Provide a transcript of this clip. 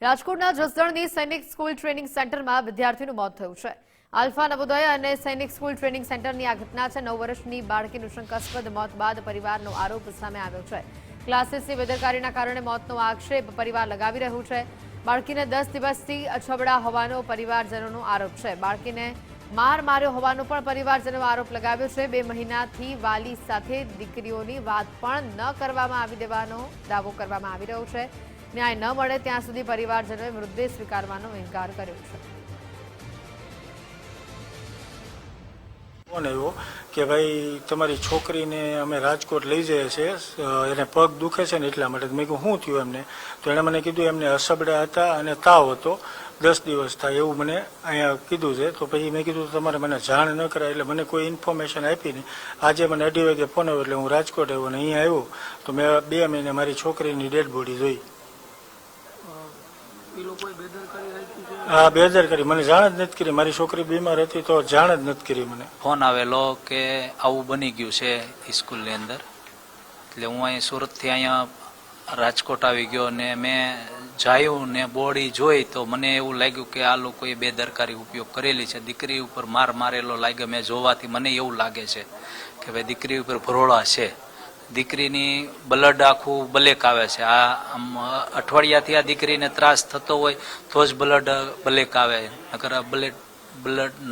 રાજકોટના જસદણની સૈનિક school training સેન્ટરમાં વિદ્યાર્થીનું મોત થયું છે। આલ્ફા નવોદય અને સૈનિક સ્કૂલ ટ્રેનિંગ સેન્ટરની આ ઘટના છે। 9 વર્ષની બાળકીનું શંકાસ્પદ મોત બાદ પરિવારનો આરોપ સામે આવ્યો છે। ક્લાસીસની બેદરકારીના કારણે મોતનો આક્ષેપ પરિવાર લગાવી રહ્યું છે। બાળકીને 10 દિવસથી અછબડા હોવાનો પરિવારજનોનો આરોપ છે। બાળકીને માર માર્યો હોવાનો પણ પરિવારજનોએ આરોપ લગાવ્યો છે। 2 મહિનાથી વાલી સાથે દીકરીઓની વાત પણ ન કરવામાં આવી દેવાનો દાવો કરવામાં આવી રહ્યો છે। ન્યાય ન મળે ત્યાં સુધી પરિવારજનોએ મૃતદેહ સ્વીકારવાનો ઇનકાર કર્યો છે। ફોન આવ્યો કે ભાઈ તમારી છોકરીને અમે રાજકોટ લઈ જઈએ છીએ, એને પગ દુખે છે ને એટલા માટે। મેં કીધું શું થયું એમને? તો એણે મને કીધું એમને અસબડા હતા અને તાવ હતો, 10 દિવસ થાય એવું મને અહીંયા કીધું છે। તો પછી મેં કીધું તમારે મને જાણ ન કરાય, એટલે મને કોઈ ઇન્ફોર્મેશન આપી નહીં। આજે મને 2:30 વાગે ફોન આવ્યો એટલે હું રાજકોટ આવ્યો અને અહીંયા આવ્યો તો મેં 2 મહિને મારી છોકરીની ડેડ બોડી જોઈ। હા, બેદરકારી, મને જાણ જ નથી કરી। મારી છોકરી બીમાર હતી તો જાણ જ નથી કરી મને। ફોન આવેલો કે આવું બની ગયું છે સ્કૂલની અંદર, એટલે હું અહીં સુરતથી અહીંયા રાજકોટ આવી ગયો ને મેં જાયું ને બોડી જોઈ તો મને એવું લાગ્યું કે આ લોકોએ બેદરકારી ઉપયોગ કરેલી છે। દીકરી ઉપર માર મારેલો લાગ્યો મેં જોવાથી, મને એવું લાગે છે કે ભાઈ દીકરી ઉપર ભરોળા છે। દીકરીની બ્લડ આખું બ્લેક આવે છે। આ આમ અઠવાડિયાથી આ દીકરીને ત્રાસ થતો હોય તો જ બ્લડ બ્લેક આવે, નકર બ્લડ